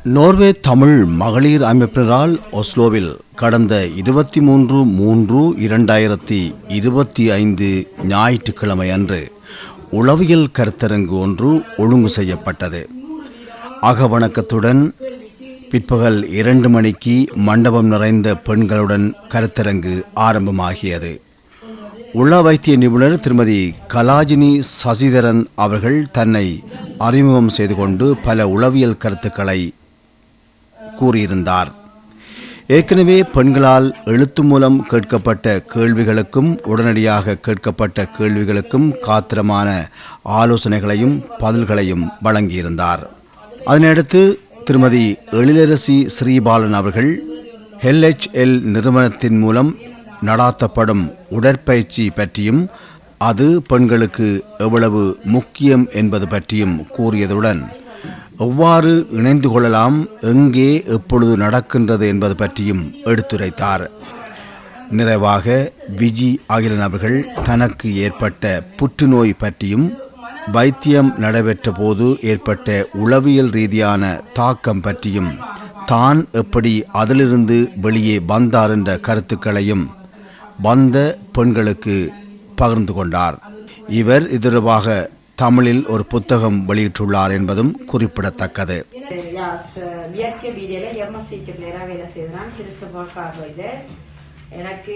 Norway Tamil மகளிர் அமைப்பினரால் ஒஸ்லோவில் கடந்த 23/3/2025 ஞாயிற்றுக்கிழமை அன்று உளவியல் கருத்தரங்கு ஒன்று ஒழுங்கு செய்யப்பட்டது. அகவணக்கத்துடன் பிற்பகல் 2 மணிக்கு மண்டபம் நிறைந்த பெண்களுடன் கருத்தரங்கு ஆரம்பமாகியது. உள வைத்திய நிபுணர் திருமதி கலாஜினி சசிதரன் அவர்கள் தன்னை அறிமுகம் செய்து கொண்டு பல உளவியல் கருத்துக்களை கூறியிருந்தார். ஏற்கனவே பெண்களால் எழுத்து மூலம் கேட்கப்பட்ட கேள்விகளுக்கும் உடனடியாக கேட்கப்பட்ட கேள்விகளுக்கும் காத்திரமான ஆலோசனைகளையும் பதில்களையும் வழங்கியிருந்தார். அதனையடுத்து திருமதி எழிலரசி ஸ்ரீபாலன் அவர்கள் HLL நிறுவனத்தின் மூலம் நடாத்தப்படும் உடற்பயிற்சி பற்றியும் அது பெண்களுக்கு எவ்வளவு முக்கியம் என்பது பற்றியும் கூறியதுடன் எவ்வாறு இணைந்து கொள்ளலாம், எங்கே எப்பொழுது நடக்கின்றது என்பது பற்றியும் எடுத்துரைத்தார். நிறைவாக விஜி அகிலன் அவர்கள் தனக்கு ஏற்பட்ட புற்றுநோய் பற்றியும் வைத்தியம் நடைபெற்ற போது ஏற்பட்ட உளவியல் ரீதியான தாக்கம் பற்றியும் தான் எப்படி அதிலிருந்து வெளியே வந்தார் என்ற கருத்துக்களையும் வந்த பெண்களுக்கு பகிர்ந்து கொண்டார். இவர் தொடர்பாக தமிழில் ஒரு புத்தகம் வெளியிட்டுள்ளார் என்பதும் குறிப்பிடத்தக்கது. எனக்கு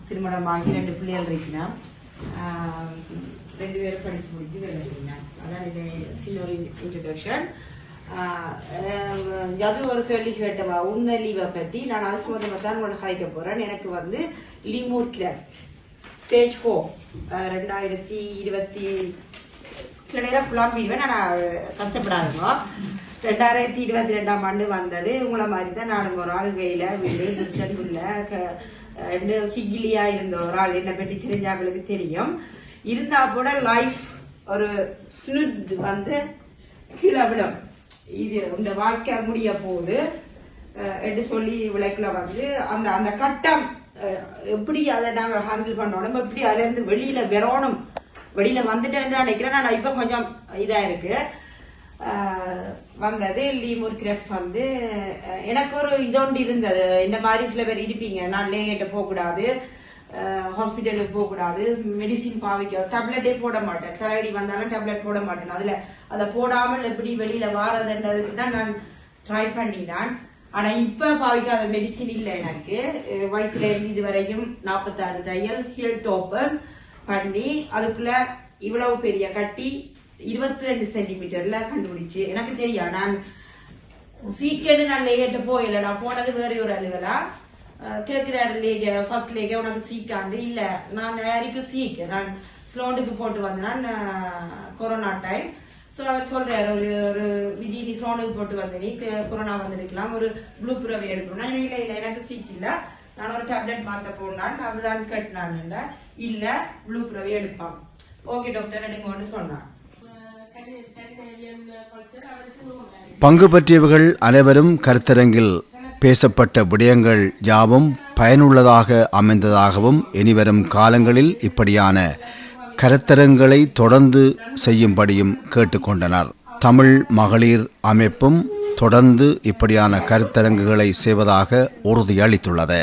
திருமணமாகி 2 பிள்ளைகள் இருக்கிறான். 2 பேரும் படிச்சு முடிச்சு வேலை செய்யணும். அதான் இது சின்ன ஒரு இன்ட்ரோடக்ஷன். அது ஒரு கேள்வி கேட்டவா உன்ன லீவை பற்றி நான் அது சம்பந்தமாக தான் உங்களை கதைக்க போறேன். எனக்கு வந்து லிமூர் கிராஃப்ட் ஸ்டேஜ் 4 2020 சில நேரம் புலம்பிடுவேன். நான் கஷ்டப்படாதுங்க. 2022ஆம் ஆண்டு வந்தது. உங்களை மாதிரி தான் நானும் ஒரு ஆள் வெயில வீடு புருஷன் உள்ள ஹிகிலியா இருந்த ஒரு ஆள். என்னை பற்றி தெரிஞ்சவங்களுக்கு தெரியும். இருந்தா கூட லைஃப் ஒரு ஸ்னுட் வந்து கீழே விடும். இது இந்த வாழ்க்கை முடிய போகுது என்று சொல்லி விளக்குல வந்து அந்த அந்த கட்டம் எப்படி அதை நாங்கள் ஹேண்டில் பண்ணணும், எப்படி அதுல இருந்து வெளியில வரணும், வெளியில வந்துட்டேன்னு தான் நினைக்கிறேன். நான் இப்ப கொஞ்சம் இதா இருக்கு வந்தது. லீமூர் கிராஃப்ட் வந்து எனக்கு ஒரு இதொண்டு இருந்தது. இந்த மாதிரி சில பேர் இருப்பீங்க, நான் லேகிட்ட போகக்கூடாது, ஹாஸ்பிட்டலுக்கு போகக்கூடாது, மெடிசின் பாவிக்க, டேப்லெட்டே போட மாட்டேன், தலைவலி வந்தாலும் டேப்லெட் போட மாட்டேன். அதுல அதை போடாமல் எப்படி வெளியில வாரதுன்றதுக்கு தான் நான் ட்ரை பண்ணினான். ஆனா இப்ப பாவிக்காத மெடிசின் இல்லை எனக்கு. வயிற்றுல இருந்து இதுவரையும் 46 தையல் ஹீல்ட் ஓப்பன் பண்ணி அதுக்குள்ள இவ்வளவு பெரிய கட்டி 22 சென்டிமீட்டர்ல கண்டுபிடிச்சு. எனக்கு தெரியும், நான் சீக்கிரம் நான் லேகிட்ட போயில, நான் போனது வேற ஒரு அலுவலா கேட்கிறாரு லேக ஃபர்ஸ்ட் லேக உனக்கு சீக்காண்டு இல்ல, நான் யாருக்கும் சீக்கு நான் ஸ்லோண்டுக்கு போட்டு வந்தேன் கொரோனா டைம். ஸோ அவர் சொல்றாரு ஒரு விஜய் நீ ஸ்லோனுக்கு போட்டு வந்த நீ கொரோனா வந்திருக்கலாம், ஒரு ப்ளூ புறவை எடுக்கணும்னா இல்லை இல்லை எனக்கு சீக் இல்லை, நான் ஒரு டேப்லெட் மாத்த போனான் அதுதான் கட்டினான் இல்ல ப்ளூ புறவை எடுப்பான். ஓகே டாக்டர் எடுங்கன்னு சொன்னான். பங்கு பற்றியவர்கள் அனைவரும் கருத்தரங்கில் பேசப்பட்ட விடயங்கள் யாவும் பயனுள்ளதாக அமைந்ததாகவும் இனிவரும் காலங்களில் இப்படியான கருத்தரங்களை தொடர்ந்து செய்யும்படியும் கேட்டுக்கொண்டனர். தமிழ் மகளிர் அமைப்பும் தொடர்ந்து இப்படியான கருத்தரங்குகளை செய்வதாக உறுதியளித்துள்ளது.